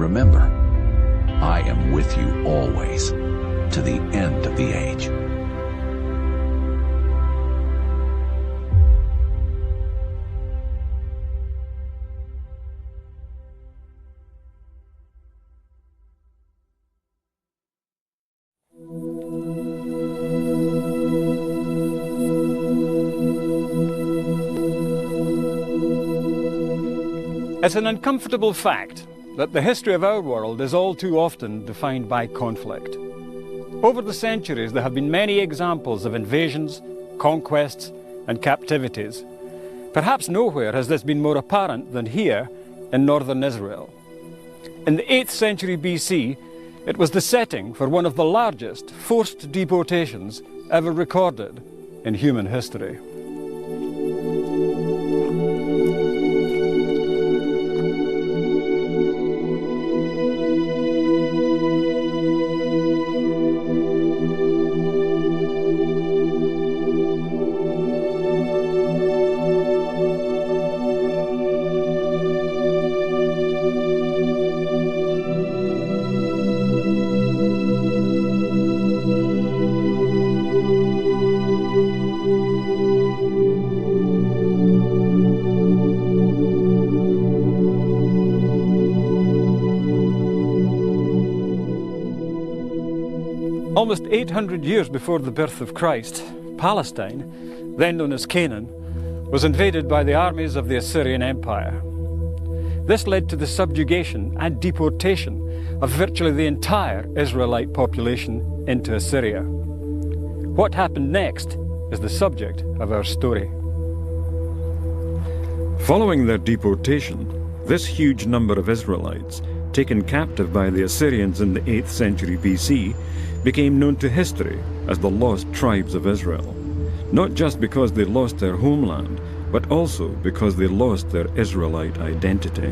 remember, I am with you always, to the end of the age. It's an uncomfortable fact that the history of our world is all too often defined by conflict. Over the centuries, there have been many examples of invasions, conquests, and captivities. Perhaps nowhere has this been more apparent than here in northern Israel. In the 8th century BC, it was the setting for one of the largest forced deportations ever recorded in human history. Almost 800 years before the birth of Christ, Palestine, then known as Canaan, was invaded by the armies of the Assyrian Empire. This led to the subjugation and deportation of virtually the entire Israelite population into Assyria. What happened next is the subject of our story. Following their deportation, this huge number of Israelites, taken captive by the Assyrians in the 8th century BC, became known to history as the lost tribes of Israel, not just because they lost their homeland, but also because they lost their Israelite identity.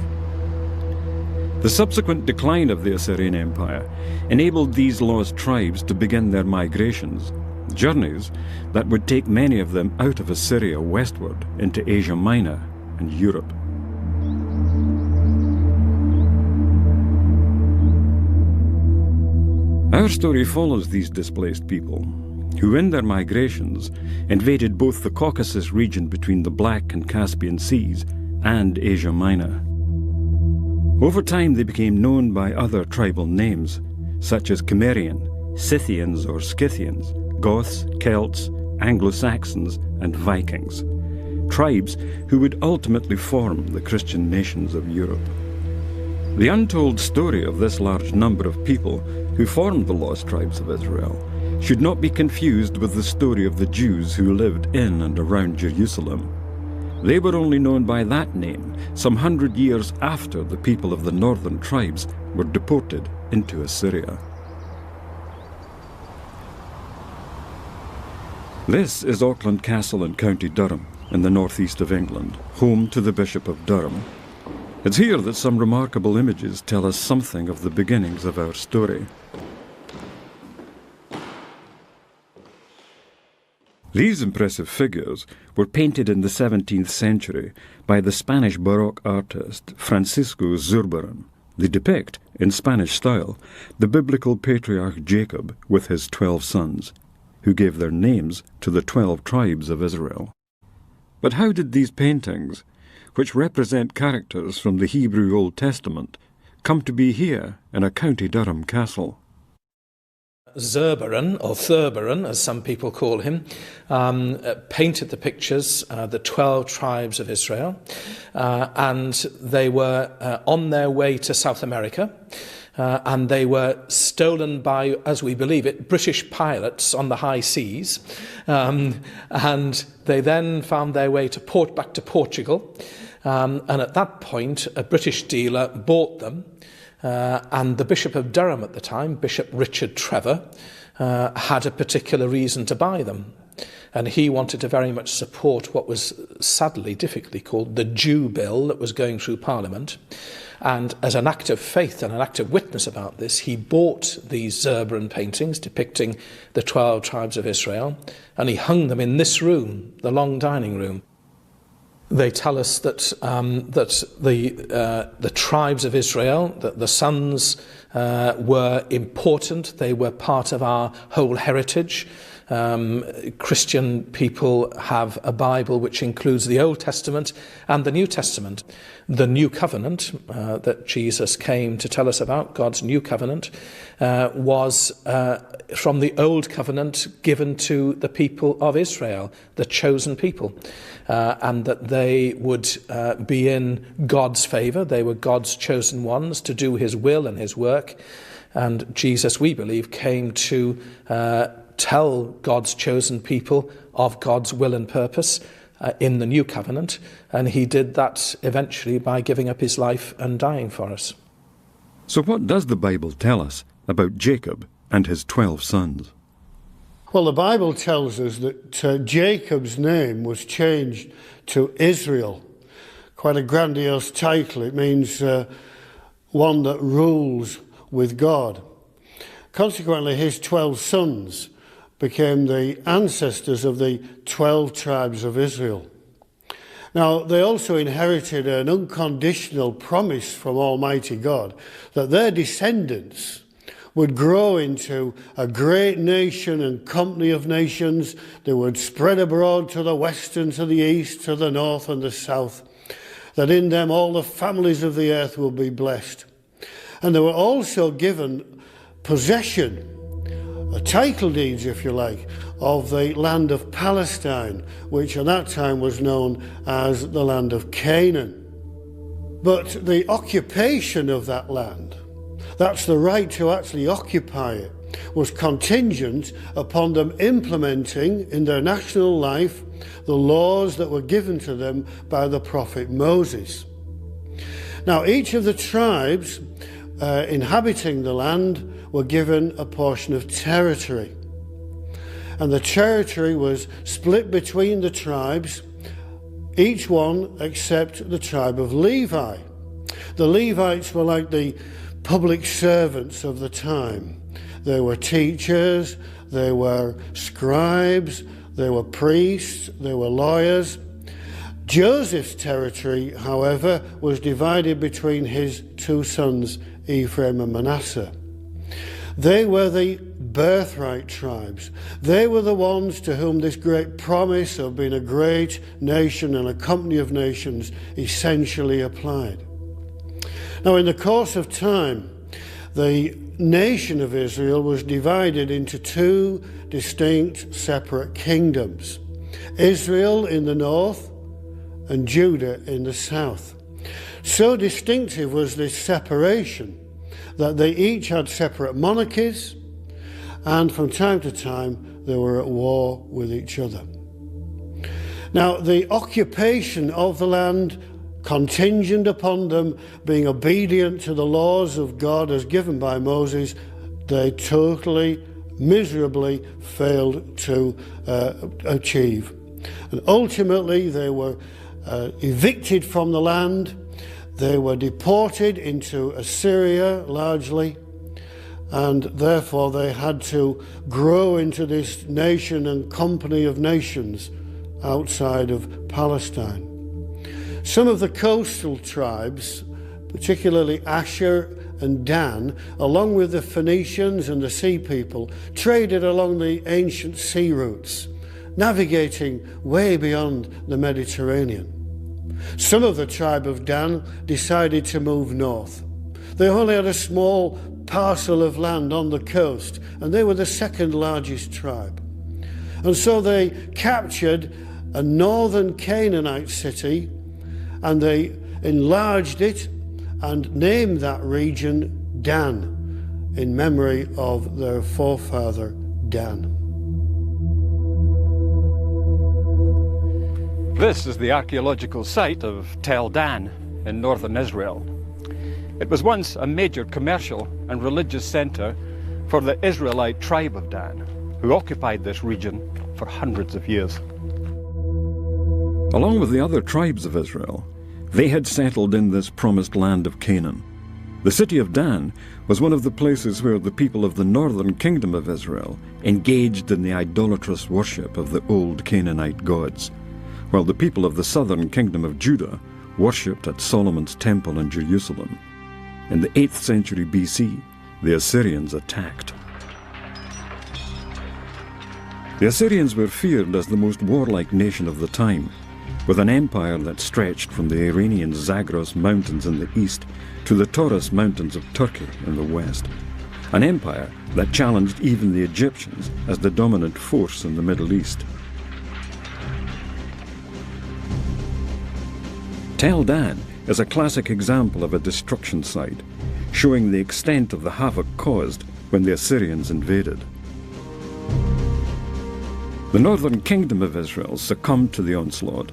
The subsequent decline of the Assyrian Empire enabled these lost tribes to begin their migrations, journeys that would take many of them out of Assyria westward into Asia Minor and Europe. Our story follows these displaced people, who in their migrations invaded both the Caucasus region between the Black and Caspian Seas and Asia Minor. Over time they became known by other tribal names, such as Cimmerian, Scythians or Scythians, Goths, Celts, Anglo-Saxons and Vikings, tribes who would ultimately form the Christian nations of Europe. The untold story of this large number of people who formed the lost tribes of Israel should not be confused with the story of the Jews who lived in and around Jerusalem. They were only known by that name some 100 years after the people of the northern tribes were deported into Assyria. This is Auckland Castle in County Durham, in the northeast of England, home to the Bishop of Durham. It's here that some remarkable images tell us something of the beginnings of our story. These impressive figures were painted in the 17th century by the Spanish Baroque artist Francisco Zurbarán. They depict, in Spanish style, the biblical patriarch Jacob with his 12 sons, who gave their names to the 12 tribes of Israel. But how did these paintings, which represent characters from the Hebrew Old Testament, come to be here in a County Durham castle? Zurbarán, or Thurbarán, as some people call him, painted the pictures, the 12 tribes of Israel, and they were on their way to South America, and they were stolen by, as we believe it, British pirates on the high seas, and they then found their way back to Portugal, and at that point a British dealer bought them, and the Bishop of Durham at the time, Bishop Richard Trevor, had a particular reason to buy them. And he wanted to very much support what was sadly difficultly called the Jew Bill that was going through Parliament. And as an act of faith and an act of witness about this, he bought these Zurbarán paintings depicting the 12 tribes of Israel, and he hung them in this room, the long dining room. They tell us that the tribes of Israel, that the sons were important. They were part of our whole heritage. Christian people have a Bible which includes the Old Testament and the New Testament. The New Covenant that Jesus came to tell us about, God's New Covenant, was from the Old Covenant given to the people of Israel, the chosen people, and that they would be in God's favour. They were God's chosen ones to do his will and his work. And Jesus, we believe, came to tell God's chosen people of God's will and purpose in the New Covenant, and he did that eventually by giving up his life and dying for us. So what does the Bible tell us about Jacob and his 12 sons? Well, the Bible tells us that Jacob's name was changed to Israel. Quite a grandiose title. It means one that rules with God. Consequently, his 12 sons became the ancestors of the 12 tribes of Israel. Now, they also inherited an unconditional promise from Almighty God that their descendants would grow into a great nation and company of nations. They would spread abroad to the west and to the east, to the north and the south, that in them all the families of the earth will be blessed. And they were also given possession, title deeds, if you like, of the land of Palestine, which at that time was known as the land of Canaan. But the occupation of that land, that's the right to actually occupy it, was contingent upon them implementing in their national life the laws that were given to them by the prophet Moses. Now, each of the tribes inhabiting the land were given a portion of territory. And the territory was split between the tribes, each one except the tribe of Levi. The Levites were like the public servants of the time. They were teachers, they were scribes, they were priests, they were lawyers. Joseph's territory, however, was divided between his two sons, Ephraim and Manasseh. They were the birthright tribes. They were the ones to whom this great promise of being a great nation and a company of nations essentially applied. Now, in the course of time, the nation of Israel was divided into two distinct separate kingdoms: Israel in the north and Judah in the south. So distinctive was this separation that they each had separate monarchies, and from time to time they were at war with each other. Now, the occupation of the land, contingent upon them being obedient to the laws of God as given by Moses, they totally, miserably failed to achieve. And ultimately they were evicted from the land. They were deported into Assyria largely, and therefore they had to grow into this nation and company of nations outside of Palestine. Some of the coastal tribes, particularly Asher and Dan, along with the Phoenicians and the sea people, traded along the ancient sea routes, navigating way beyond the Mediterranean. Some of the tribe of Dan decided to move north. They only had a small parcel of land on the coast, and they were the second largest tribe. And so they captured a northern Canaanite city, and they enlarged it and named that region Dan, in memory of their forefather Dan. This is the archaeological site of Tel Dan in northern Israel. It was once a major commercial and religious centre for the Israelite tribe of Dan, who occupied this region for hundreds of years. Along with the other tribes of Israel, they had settled in this promised land of Canaan. The city of Dan was one of the places where the people of the northern kingdom of Israel engaged in the idolatrous worship of the old Canaanite gods. while the people of the southern kingdom of Judah worshipped at Solomon's temple in Jerusalem. In the 8th century BC, the Assyrians attacked. The Assyrians were feared as the most warlike nation of the time, with an empire that stretched from the Iranian Zagros Mountains in the east to the Taurus Mountains of Turkey in the west. An empire that challenged even the Egyptians as the dominant force in the Middle East. Tel Dan is a classic example of a destruction site, showing the extent of the havoc caused when the Assyrians invaded. The northern kingdom of Israel succumbed to the onslaught,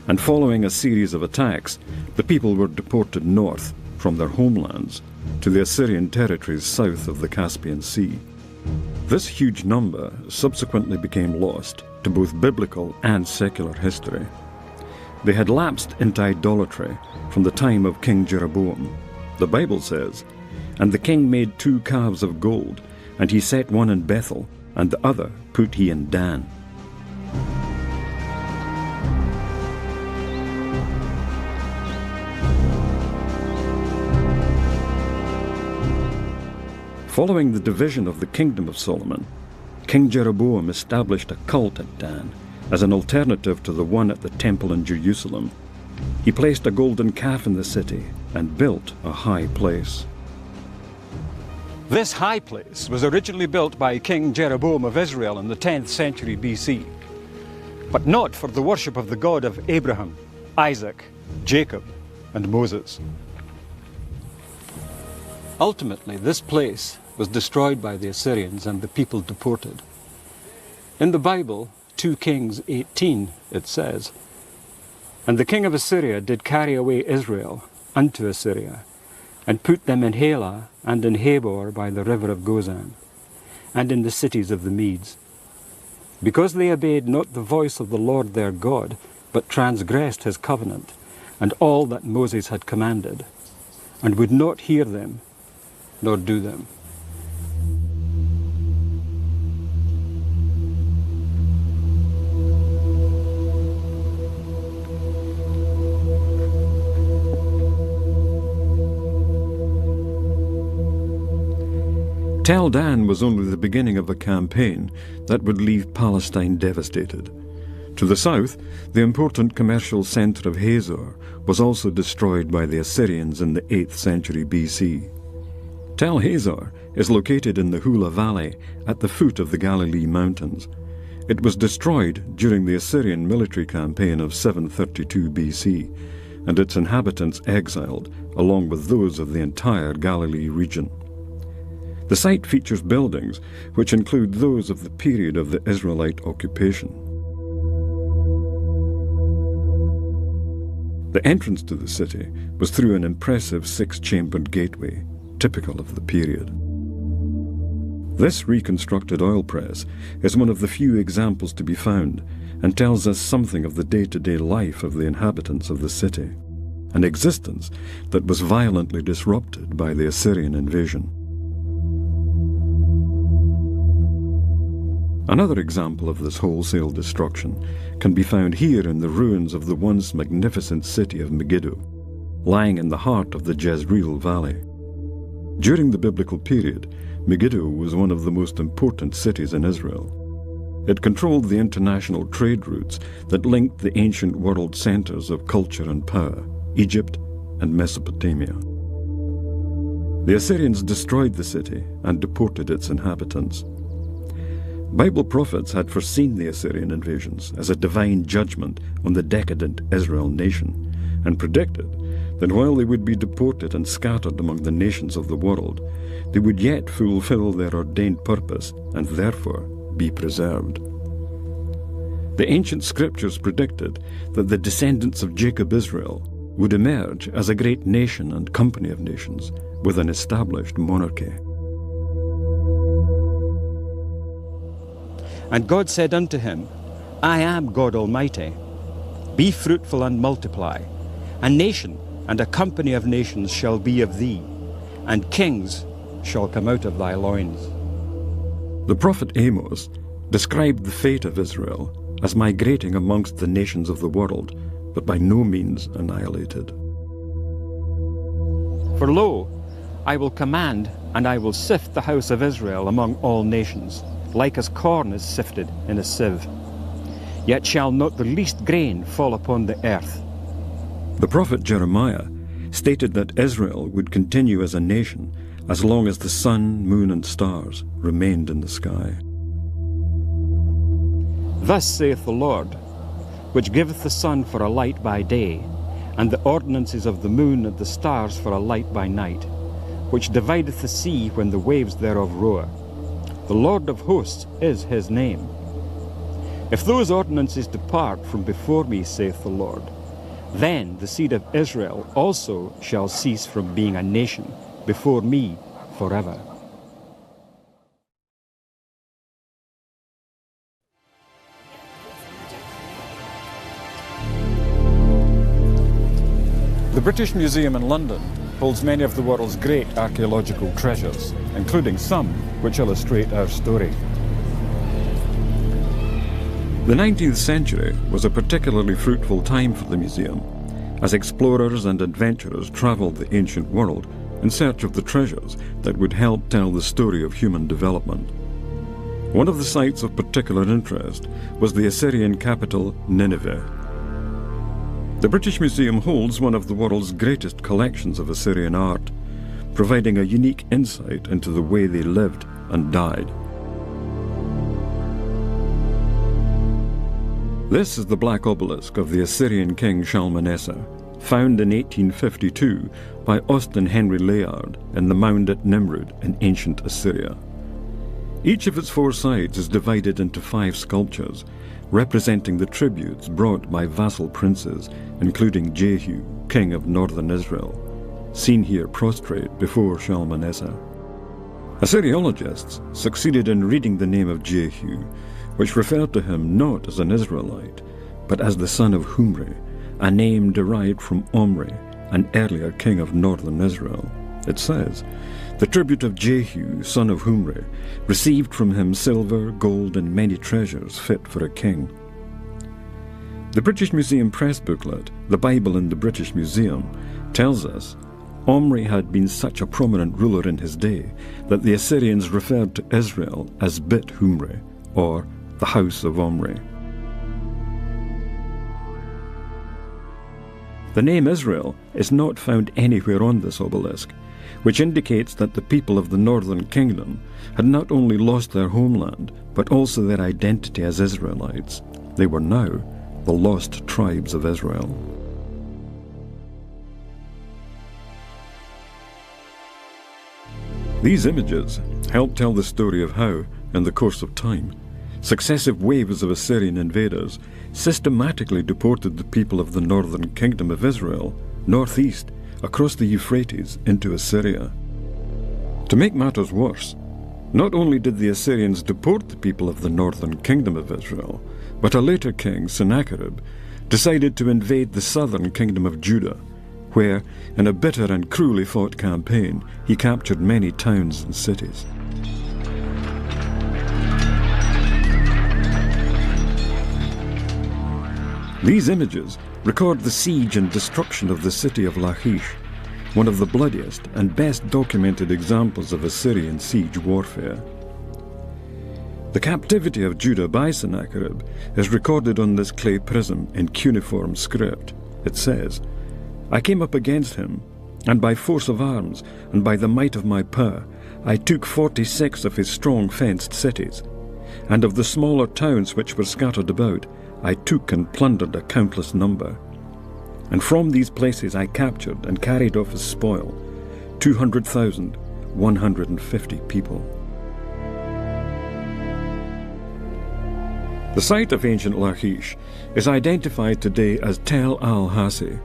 and following a series of attacks, the people were deported north from their homelands to the Assyrian territories south of the Caspian Sea. This huge number subsequently became lost to both biblical and secular history. They had lapsed into idolatry from the time of King Jeroboam. The Bible says, "And the king made 2 calves of gold, and he set one in Bethel, and the other put he in Dan." Following the division of the kingdom of Solomon, King Jeroboam established a cult at Dan as an alternative to the one at the temple in Jerusalem. He placed a golden calf in the city and built a high place. This high place was originally built by King Jeroboam of Israel in the 10th century BC, but not for the worship of the God of Abraham, Isaac, Jacob, and Moses. Ultimately, this place was destroyed by the Assyrians and the people deported. In the Bible, 2 Kings 18, it says, "And the king of Assyria did carry away Israel unto Assyria, and put them in Halah and in Habor by the river of Gozan, and in the cities of the Medes, because they obeyed not the voice of the Lord their God, but transgressed his covenant, and all that Moses had commanded, and would not hear them, nor do them." Tel Dan was only the beginning of a campaign that would leave Palestine devastated. To the south, the important commercial centre of Hazor was also destroyed by the Assyrians in the 8th century BC. Tel Hazor is located in the Hula Valley at the foot of the Galilee Mountains. It was destroyed during the Assyrian military campaign of 732 BC, and its inhabitants exiled, along with those of the entire Galilee region. The site features buildings which include those of the period of the Israelite occupation. The entrance to the city was through an impressive 6-chambered gateway, typical of the period. This reconstructed oil press is one of the few examples to be found and tells us something of the day-to-day life of the inhabitants of the city, an existence that was violently disrupted by the Assyrian invasion. Another example of this wholesale destruction can be found here in the ruins of the once magnificent city of Megiddo, lying in the heart of the Jezreel Valley. During the biblical period, Megiddo was one of the most important cities in Israel. It controlled the international trade routes that linked the ancient world centers of culture and power, Egypt and Mesopotamia. The Assyrians destroyed the city and deported its inhabitants. Bible prophets had foreseen the Assyrian invasions as a divine judgment on the decadent Israel nation, and predicted that while they would be deported and scattered among the nations of the world, they would yet fulfill their ordained purpose and therefore be preserved. The ancient scriptures predicted that the descendants of Jacob Israel would emerge as a great nation and company of nations with an established monarchy. And God said unto him, I am God Almighty. Be fruitful and multiply. A nation and a company of nations shall be of thee, and kings shall come out of thy loins. The prophet Amos described the fate of Israel as migrating amongst the nations of the world, but by no means annihilated. For lo, I will command, and I will sift the house of Israel among all nations, like as corn is sifted in a sieve. Yet shall not the least grain fall upon the earth. The prophet Jeremiah stated that Israel would continue as a nation as long as the sun, moon, and stars remained in the sky. Thus saith the Lord, which giveth the sun for a light by day, and the ordinances of the moon and the stars for a light by night, which divideth the sea when the waves thereof roar. The Lord of hosts is his name. If those ordinances depart from before me, saith the Lord, then the seed of Israel also shall cease from being a nation before me forever. The British Museum in London holds many of the world's great archaeological treasures, including some which illustrate our story. The 19th century was a particularly fruitful time for the museum, as explorers and adventurers travelled the ancient world in search of the treasures that would help tell the story of human development. One of the sites of particular interest was the Assyrian capital, Nineveh. The British Museum holds one of the world's greatest collections of Assyrian art, providing a unique insight into the way they lived and died. This is the black obelisk of the Assyrian king Shalmaneser, found in 1852 by Austin Henry Layard in the mound at Nimrud in ancient Assyria. Each of its 4 sides is divided into 5 sculptures, representing the tributes brought by vassal princes, including Jehu, king of northern Israel, seen here prostrate before Shalmaneser. Assyriologists succeeded in reading the name of Jehu, which referred to him not as an Israelite, but as the son of Humri, a name derived from Omri, an earlier king of northern Israel. It says, "The tribute of Jehu, son of Humri, received from him silver, gold, and many treasures fit for a king." The British Museum press booklet, The Bible in the British Museum, tells us Omri had been such a prominent ruler in his day that the Assyrians referred to Israel as Bit Humri, or the House of Omri. The name Israel is not found anywhere on this obelisk, which indicates that the people of the northern kingdom had not only lost their homeland, but also their identity as Israelites. They were now the lost tribes of Israel. These images help tell the story of how, in the course of time, successive waves of Assyrian invaders systematically deported the people of the northern kingdom of Israel northeast across the Euphrates into Assyria. To make matters worse, not only did the Assyrians deport the people of the northern kingdom of Israel, but a later king, Sennacherib, decided to invade the southern kingdom of Judah, where, in a bitter and cruelly fought campaign, he captured many towns and cities. These images record the siege and destruction of the city of Lachish, one of the bloodiest and best documented examples of Assyrian siege warfare. The captivity of Judah by Sennacherib is recorded on this clay prism in cuneiform script. It says, "I came up against him, and by force of arms, and by the might of my power, I took 46 of his strong fenced cities, and of the smaller towns which were scattered about, I took and plundered a countless number. And from these places I captured and carried off as spoil 200,150 people." The site of ancient Lachish is identified today as Tel al-Hassi,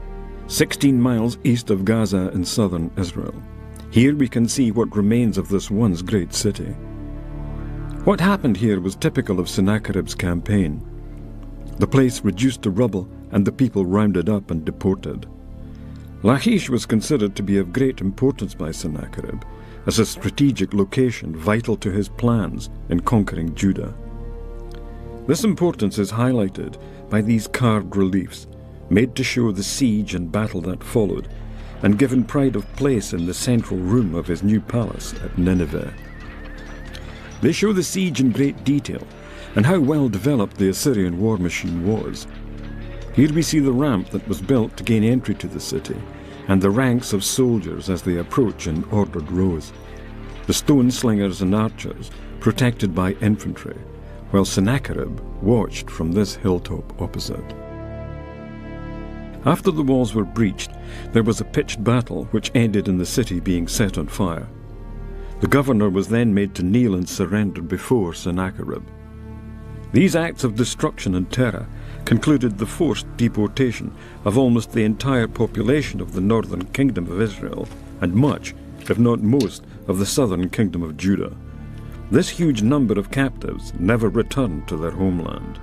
16 miles east of Gaza in southern Israel. Here we can see what remains of this once great city. What happened here was typical of Sennacherib's campaign. The place reduced to rubble and the people rounded up and deported. Lachish was considered to be of great importance by Sennacherib as a strategic location vital to his plans in conquering Judah. This importance is highlighted by these carved reliefs, made to show the siege and battle that followed, and given pride of place in the central room of his new palace at Nineveh. They show the siege in great detail, and how well developed the Assyrian war machine was. Here we see the ramp that was built to gain entry to the city, and the ranks of soldiers as they approach in ordered rows. The stone slingers and archers protected by infantry, while Sennacherib watched from this hilltop opposite. After the walls were breached, there was a pitched battle which ended in the city being set on fire. The governor was then made to kneel and surrender before Sennacherib. These acts of destruction and terror concluded the forced deportation of almost the entire population of the northern kingdom of Israel and much, if not most, of the southern kingdom of Judah. This huge number of captives never returned to their homeland.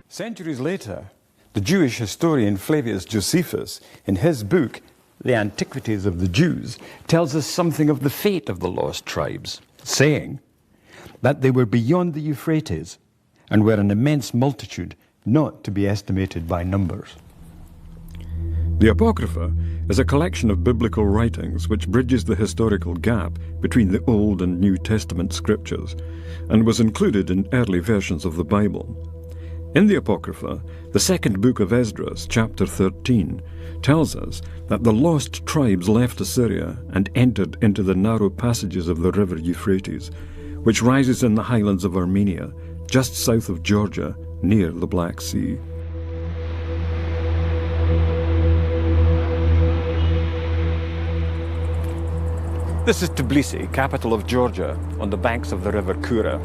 Centuries later, the Jewish historian Flavius Josephus, in his book, The Antiquities of the Jews, tells us something of the fate of the lost tribes, saying that they were beyond the Euphrates and were an immense multitude not to be estimated by numbers. The Apocrypha is a collection of biblical writings which bridges the historical gap between the Old and New Testament scriptures and was included in early versions of the Bible. In the Apocrypha, the second book of Esdras, chapter 13, tells us that the lost tribes left Assyria and entered into the narrow passages of the river Euphrates, which rises in the highlands of Armenia, just south of Georgia, near the Black Sea. This is Tbilisi, capital of Georgia, on the banks of the river Kura.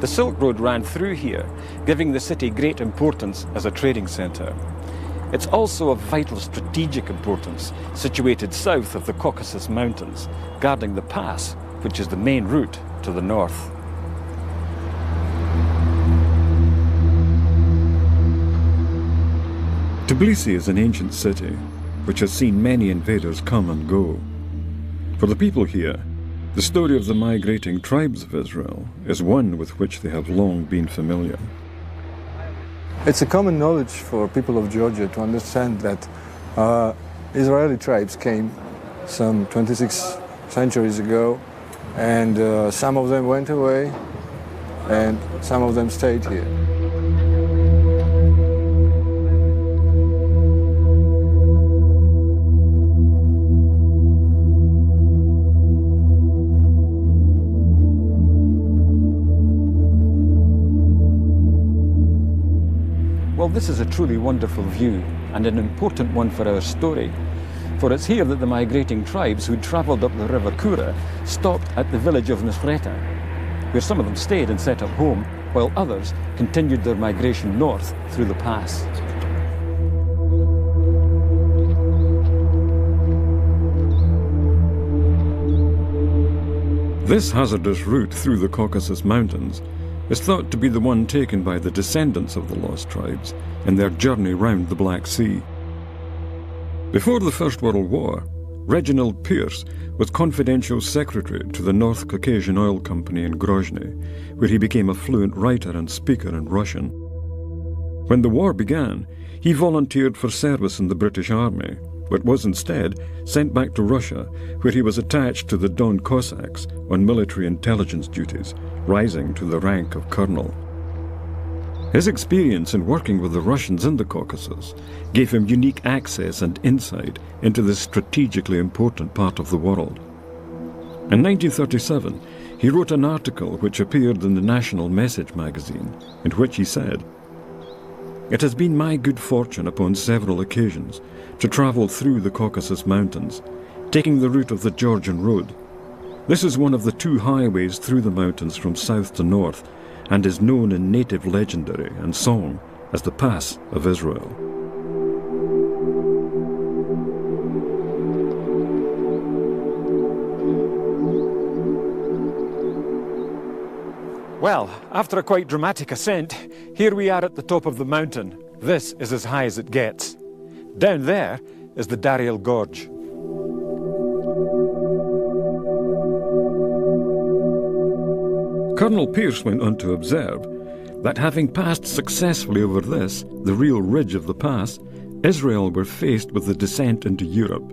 The Silk Road ran through here, giving the city great importance as a trading centre. It's also of vital strategic importance, situated south of the Caucasus Mountains, guarding the pass, which is the main route to the north. Tbilisi is an ancient city, which has seen many invaders come and go. For the people here, the story of the migrating tribes of Israel is one with which they have long been familiar. It's a common knowledge for people of Georgia to understand that Israeli tribes came some 26 centuries ago, and some of them went away, and some of them stayed here. Well, this is a truly wonderful view and an important one for our story. For it's here that the migrating tribes who travelled up the river Kura stopped at the village of Misrata, where some of them stayed and set up home, while others continued their migration north through the pass. This hazardous route through the Caucasus Mountains is thought to be the one taken by the descendants of the lost tribes in their journey round the Black Sea. Before the First World War, Reginald Pierce was confidential secretary to the North Caucasian Oil Company in Grozny, where he became a fluent writer and speaker in Russian. When the war began, he volunteered for service in the British Army, but was instead sent back to Russia, where he was attached to the Don Cossacks on military intelligence duties, rising to the rank of colonel. His experience in working with the Russians in the Caucasus gave him unique access and insight into this strategically important part of the world. In 1937, he wrote an article which appeared in the National Message magazine, in which he said, "It has been my good fortune upon several occasions to travel through the Caucasus Mountains, taking the route of the Georgian Road. This is one of the two highways through the mountains from south to north, and is known in native legendary and song as the Pass of Israel." Well, after a quite dramatic ascent, here we are at the top of the mountain. This is as high as it gets. Down there is the Dariel Gorge. Colonel Pierce went on to observe that having passed successfully over this, the real ridge of the pass, Israel were faced with the descent into Europe.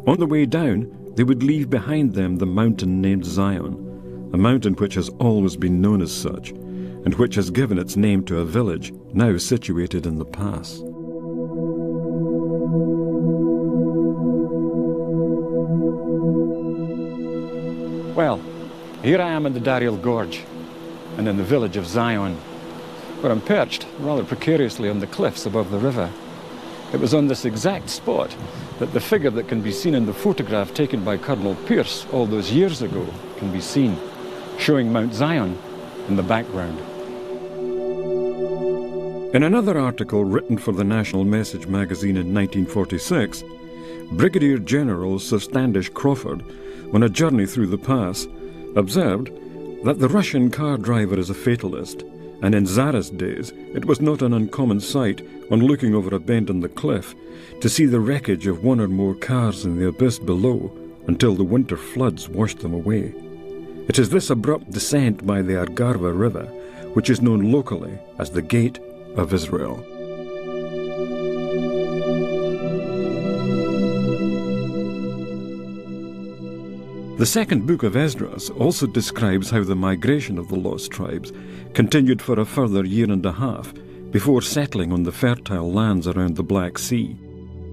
On the way down, they would leave behind them the mountain named Zion, a mountain which has always been known as such, and which has given its name to a village now situated in the pass. Well, here I am in the Dariel Gorge and in the village of Zion, where I'm perched rather precariously on the cliffs above the river. It was on this exact spot that the figure that can be seen in the photograph taken by Colonel Pierce all those years ago can be seen, showing Mount Zion in the background. In another article written for the National Message magazine in 1946, Brigadier General Sir Standish Crawford, on a journey through the pass, observed that the Russian car driver is a fatalist, and in Tsarist days it was not an uncommon sight, on looking over a bend in the cliff, to see the wreckage of one or more cars in the abyss below until the winter floods washed them away. It is this abrupt descent by the Argarva River which is known locally as the Gate of Israel. The second book of Esdras also describes how the migration of the lost tribes continued for a further year and a half before settling on the fertile lands around the Black Sea,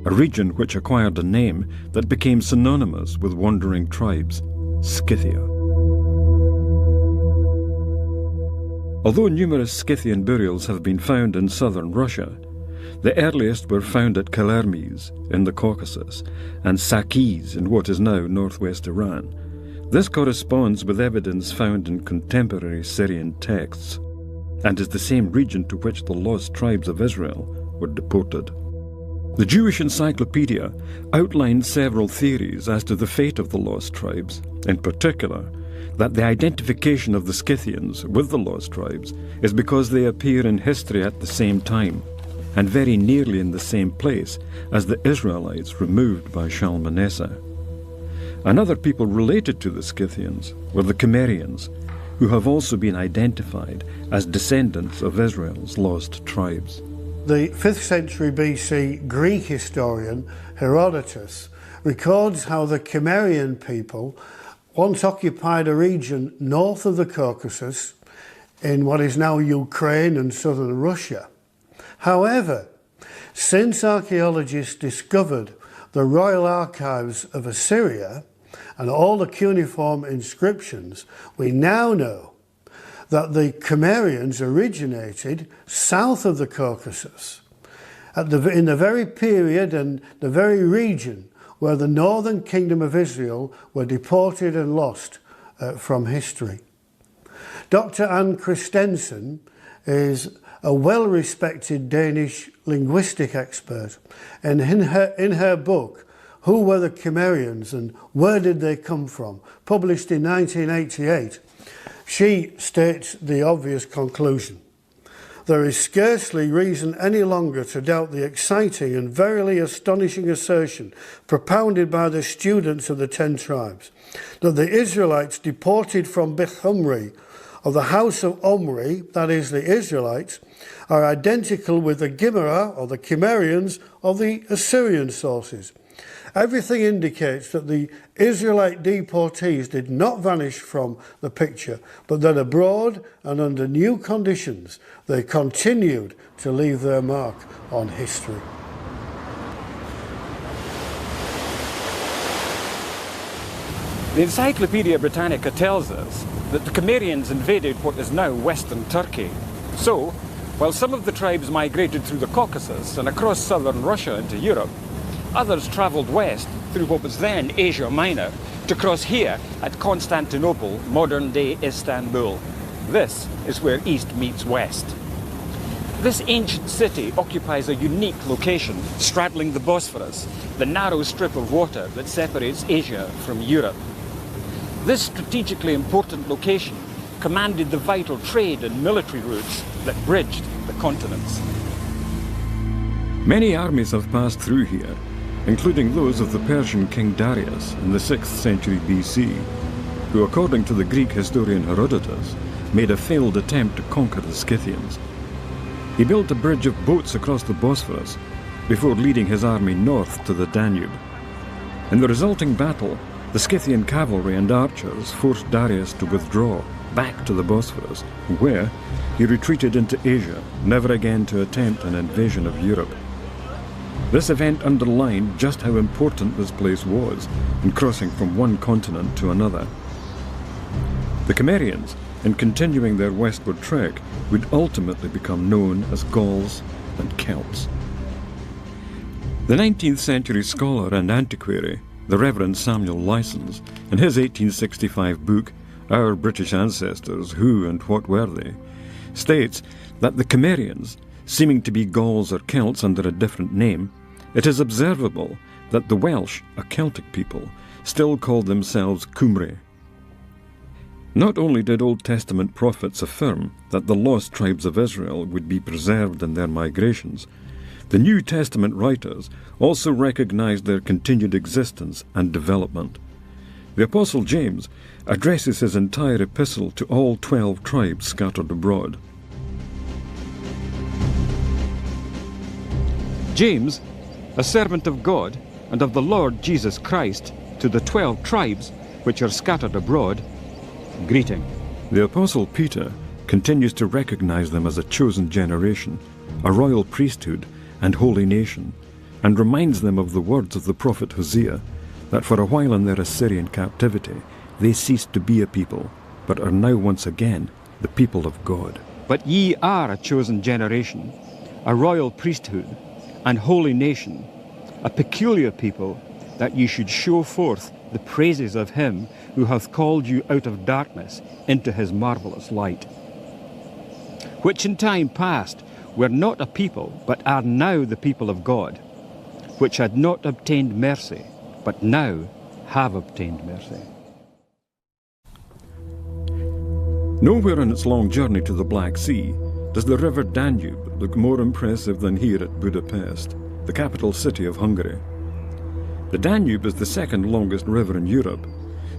a region which acquired a name that became synonymous with wandering tribes, Scythia. Although numerous Scythian burials have been found in southern Russia, the earliest were found at Kalermes in the Caucasus and Sakis in what is now northwest Iran. This corresponds with evidence found in contemporary Syrian texts and is the same region to which the lost tribes of Israel were deported. The Jewish Encyclopedia outlined several theories as to the fate of the lost tribes, in particular that the identification of the Scythians with the lost tribes is because they appear in history at the same time and very nearly in the same place as the Israelites removed by Shalmaneser. Another people related to the Scythians were the Cimmerians, who have also been identified as descendants of Israel's lost tribes. The 5th century BC Greek historian Herodotus records how the Cimmerian people once occupied a region north of the Caucasus in what is now Ukraine and southern Russia. However, since archaeologists discovered the royal archives of Assyria and all the cuneiform inscriptions, we now know that the Cimmerians originated south of the Caucasus, in the very period and the very region where the northern kingdom of Israel were deported and lost from history. Dr. Anne Christensen is a well-respected Danish linguistic expert, and in her book, Who Were the Cimmerians and Where Did They Come From?, published in 1988, she states the obvious conclusion. There is scarcely reason any longer to doubt the exciting and verily astonishing assertion propounded by the students of the 10 tribes, that the Israelites deported from Bithumri of the house of Omri, that is the Israelites, are identical with the Gimera or the Cimmerians of the Assyrian sources. Everything indicates that the Israelite deportees did not vanish from the picture, but that abroad and under new conditions they continued to leave their mark on history. The Encyclopedia Britannica tells us that the Cimmerians invaded what is now western Turkey. So, while some of the tribes migrated through the Caucasus and across southern Russia into Europe, others travelled west through what was then Asia Minor to cross here at Constantinople, modern-day Istanbul. This is where east meets west. This ancient city occupies a unique location straddling the Bosphorus, the narrow strip of water that separates Asia from Europe. This strategically important location commanded the vital trade and military routes that bridged the continents. Many armies have passed through here, including those of the Persian king Darius in the 6th century BC, who, according to the Greek historian Herodotus, made a failed attempt to conquer the Scythians. He built a bridge of boats across the Bosphorus before leading his army north to the Danube. In the resulting battle, the Scythian cavalry and archers forced Darius to withdraw back to the Bosphorus, where he retreated into Asia, never again to attempt an invasion of Europe. This event underlined just how important this place was in crossing from one continent to another. The Cimmerians, in continuing their westward trek, would ultimately become known as Gauls and Celts. The 19th century scholar and antiquary, the Reverend Samuel Lysons, in his 1865 book, Our British Ancestors, Who and What Were They?, states that the Cimmerians, seeming to be Gauls or Celts under a different name, it is observable that the Welsh, a Celtic people, still call themselves Cymri. Not only did Old Testament prophets affirm that the lost tribes of Israel would be preserved in their migrations, the New Testament writers also recognized their continued existence and development. The Apostle James addresses his entire epistle to all 12 tribes scattered abroad. James, a servant of God and of the Lord Jesus Christ, to the 12 tribes which are scattered abroad, greeting. The Apostle Peter continues to recognize them as a chosen generation, a royal priesthood, and holy nation, and reminds them of the words of the prophet Hosea, that for a while in their Assyrian captivity they ceased to be a people, but are now once again the people of God. But ye are a chosen generation, a royal priesthood, and holy nation, a peculiar people, that ye should show forth the praises of him who hath called you out of darkness into his marvellous light, which in time past were not a people, but are now the people of God, which had not obtained mercy, but now have obtained mercy. Nowhere in its long journey to the Black Sea does the river Danube look more impressive than here at Budapest, the capital city of Hungary. The Danube is the second longest river in Europe,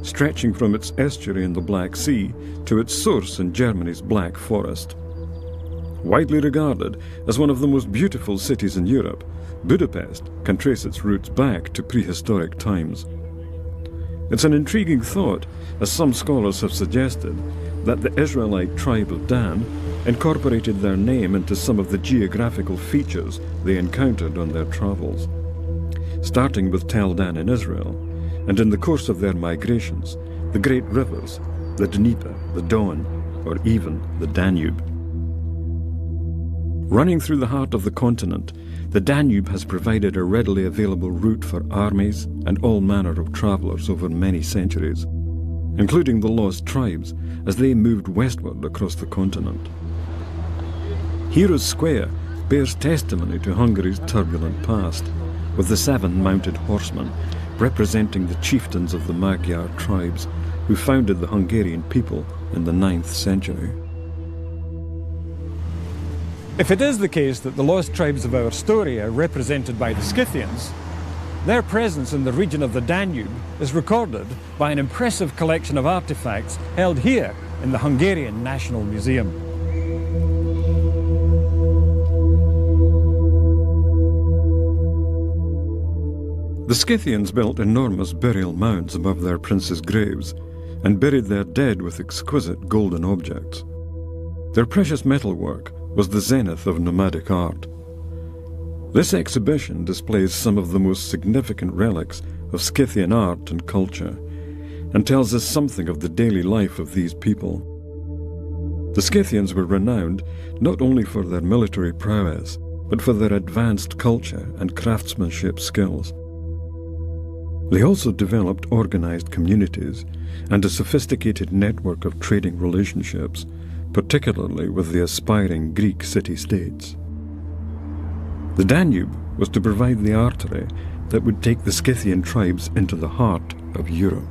stretching from its estuary in the Black Sea to its source in Germany's Black Forest. Widely regarded as one of the most beautiful cities in Europe, Budapest can trace its roots back to prehistoric times. It's an intriguing thought, as some scholars have suggested, that the Israelite tribe of Dan incorporated their name into some of the geographical features they encountered on their travels. Starting with Tel Dan in Israel, and in the course of their migrations, the great rivers, the Dnieper, the Don, or even the Danube. Running through the heart of the continent, the Danube has provided a readily available route for armies and all manner of travellers over many centuries, including the lost tribes as they moved westward across the continent. Heroes Square bears testimony to Hungary's turbulent past, with the 7 mounted horsemen representing the chieftains of the Magyar tribes who founded the Hungarian people in the 9th century. If it is the case that the lost tribes of our story are represented by the Scythians, their presence in the region of the Danube is recorded by an impressive collection of artifacts held here in the Hungarian National Museum. The Scythians built enormous burial mounds above their princes' graves and buried their dead with exquisite golden objects. Their precious metalwork was the zenith of nomadic art. This exhibition displays some of the most significant relics of Scythian art and culture, and tells us something of the daily life of these people. The Scythians were renowned not only for their military prowess, but for their advanced culture and craftsmanship skills. They also developed organized communities and a sophisticated network of trading relationships, particularly with the aspiring Greek city-states. The Danube was to provide the artery that would take the Scythian tribes into the heart of Europe.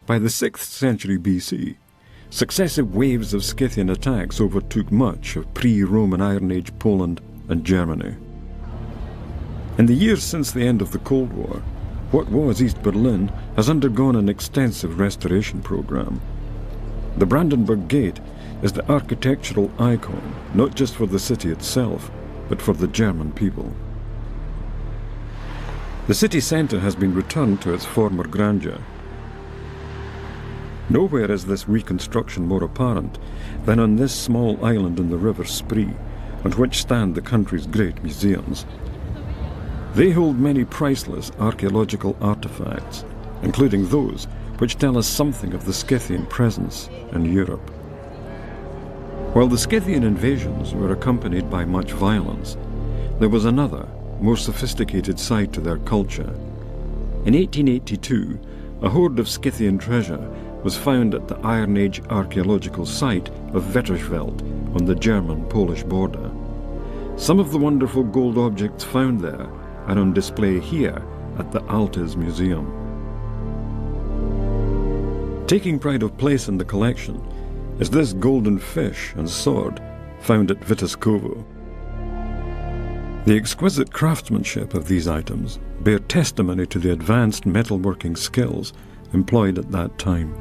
By the 6th century BC, successive waves of Scythian attacks overtook much of pre-Roman Iron Age Poland and Germany. In the years since the end of the Cold War, what was East Berlin has undergone an extensive restoration program. The Brandenburg Gate is the architectural icon, not just for the city itself, but for the German people. The city centre has been returned to its former grandeur. Nowhere is this reconstruction more apparent than on this small island in the River Spree, on which stand the country's great museums. They hold many priceless archaeological artefacts, including those which tell us something of the Scythian presence in Europe. While the Scythian invasions were accompanied by much violence, there was another, more sophisticated side to their culture. In 1882, a hoard of Scythian treasure was found at the Iron Age archaeological site of Wetterschwelt on the German-Polish border. Some of the wonderful gold objects found there are on display here at the Altes Museum. Taking pride of place in the collection is this golden fish and sword found at Witteskovo. The exquisite craftsmanship of these items bear testimony to the advanced metalworking skills employed at that time.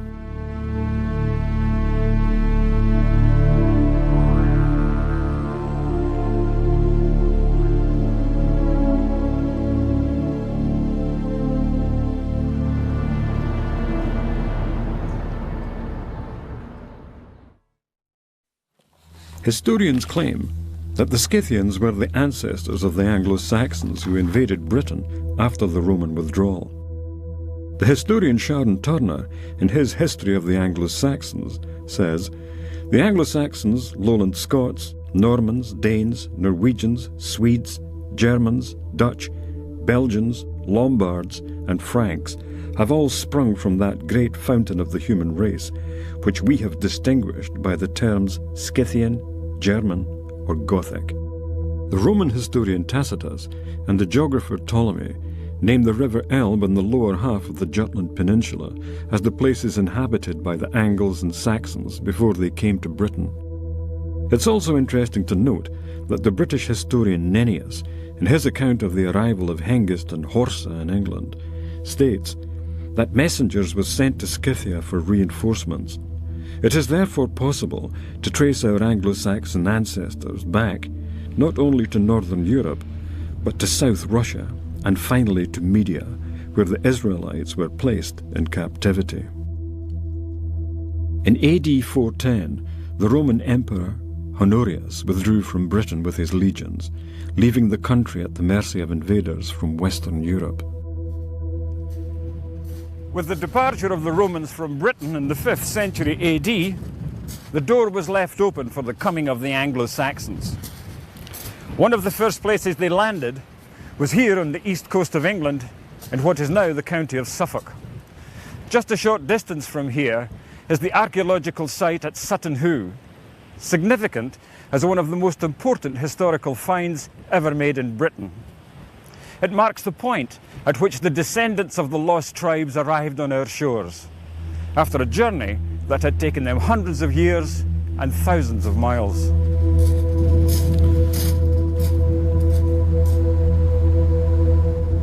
Historians claim that the Scythians were the ancestors of the Anglo-Saxons who invaded Britain after the Roman withdrawal. The historian Sharon Turner, in his History of the Anglo-Saxons, says, "The Anglo-Saxons, Lowland Scots, Normans, Danes, Norwegians, Swedes, Germans, Dutch, Belgians, Lombards, and Franks have all sprung from that great fountain of the human race, which we have distinguished by the terms Scythian, German, or Gothic." The Roman historian Tacitus and the geographer Ptolemy name the river Elbe in the lower half of the Jutland Peninsula as the places inhabited by the Angles and Saxons before they came to Britain. It's also interesting to note that the British historian Nennius, in his account of the arrival of Hengist and Horsa in England, states that messengers were sent to Scythia for reinforcements. It is therefore possible to trace our Anglo-Saxon ancestors back not only to northern Europe, but to South Russia, and finally to Media, where the Israelites were placed in captivity. In AD 410, the Roman Emperor Honorius withdrew from Britain with his legions, leaving the country at the mercy of invaders from Western Europe. With the departure of the Romans from Britain in the 5th century AD, the door was left open for the coming of the Anglo-Saxons. One of the first places they landed was here on the east coast of England, in what is now the county of Suffolk. Just a short distance from here is the archaeological site at Sutton Hoo, significant as one of the most important historical finds ever made in Britain. It marks the point at which the descendants of the lost tribes arrived on our shores, after a journey that had taken them hundreds of years and thousands of miles.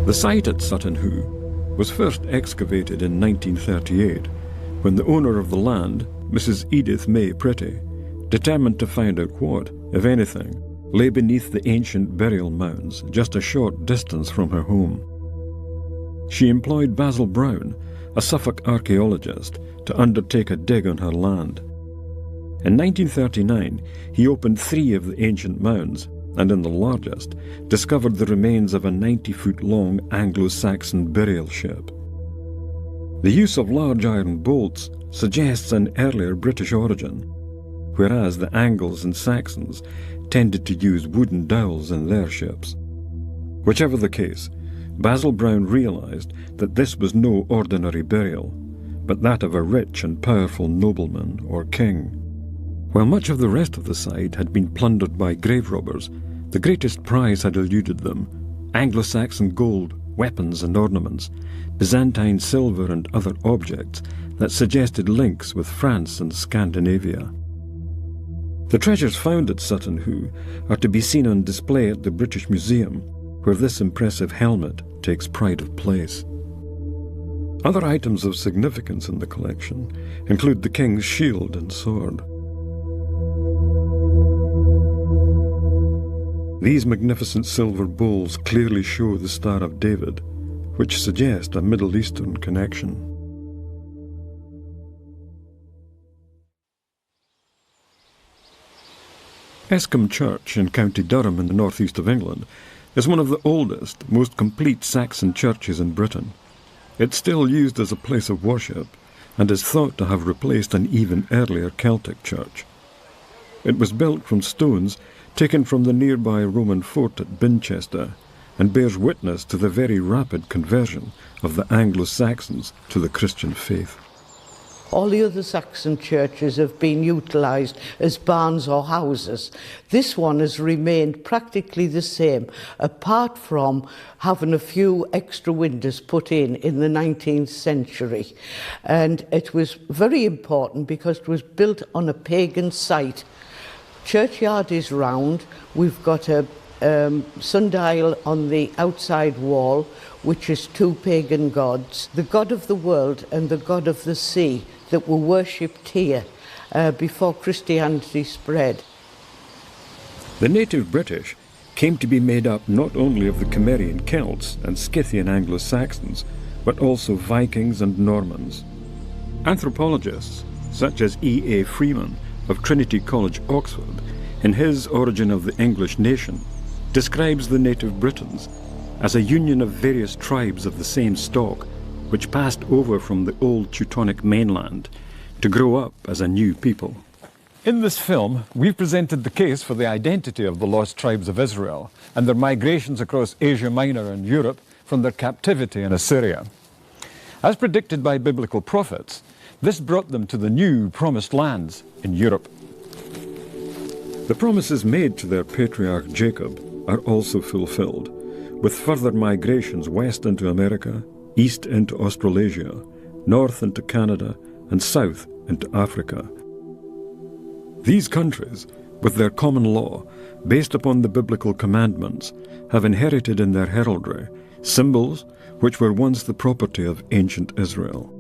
The site at Sutton Hoo was first excavated in 1938, when the owner of the land, Mrs. Edith May Pretty, determined to find out what, if anything, lay beneath the ancient burial mounds just a short distance from her home. She employed Basil Brown, a Suffolk archaeologist, to undertake a dig on her land. In 1939, he opened 3 of the ancient mounds, and in the largest, discovered the remains of a 90-foot-long Anglo-Saxon burial ship. The use of large iron bolts suggests an earlier British origin, whereas the Angles and Saxons tended to use wooden dowels in their ships. Whichever the case, Basil Brown realized that this was no ordinary burial, but that of a rich and powerful nobleman or king. While much of the rest of the site had been plundered by grave robbers, the greatest prize had eluded them: Anglo-Saxon gold, weapons and ornaments, Byzantine silver and other objects that suggested links with France and Scandinavia. The treasures found at Sutton Hoo are to be seen on display at the British Museum, where this impressive helmet takes pride of place. Other items of significance in the collection include the king's shield and sword. These magnificent silver bowls clearly show the Star of David, which suggest a Middle Eastern connection. Escombe Church in County Durham in the northeast of England is one of the oldest, most complete Saxon churches in Britain. It's still used as a place of worship and is thought to have replaced an even earlier Celtic church. It was built from stones taken from the nearby Roman fort at Binchester and bears witness to the very rapid conversion of the Anglo-Saxons to the Christian faith. All the other Saxon churches have been utilised as barns or houses. This one has remained practically the same, apart from having a few extra windows put in the 19th century. And it was very important because it was built on a pagan site. Churchyard is round. We've got a sundial on the outside wall, which is two pagan gods, the god of the world and the god of the sea, that were worshipped here before Christianity spread. The native British came to be made up not only of the Cimmerian Celts and Scythian Anglo-Saxons, but also Vikings and Normans. Anthropologists, such as E.A. Freeman of Trinity College, Oxford, in his Origin of the English Nation, describes the native Britons as a union of various tribes of the same stock, which passed over from the old Teutonic mainland to grow up as a new people. In this film, we've presented the case for the identity of the lost tribes of Israel and their migrations across Asia Minor and Europe from their captivity in Assyria. As predicted by biblical prophets, this brought them to the new promised lands in Europe. The promises made to their patriarch Jacob are also fulfilled, with further migrations west into America, east into Australasia, north into Canada, and south into Africa. These countries, with their common law, based upon the biblical commandments, have inherited in their heraldry symbols which were once the property of ancient Israel.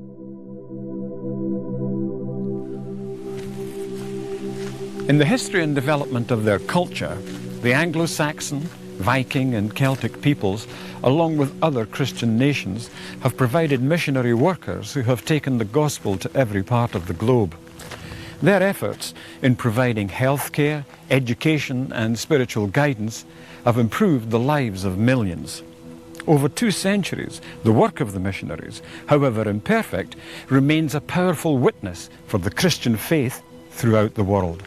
In the history and development of their culture, the Anglo-Saxon, Viking and Celtic peoples, along with other Christian nations, have provided missionary workers who have taken the gospel to every part of the globe. Their efforts in providing health care, education and spiritual guidance have improved the lives of millions. Over 2 centuries, the work of the missionaries, however imperfect, remains a powerful witness for the Christian faith throughout the world.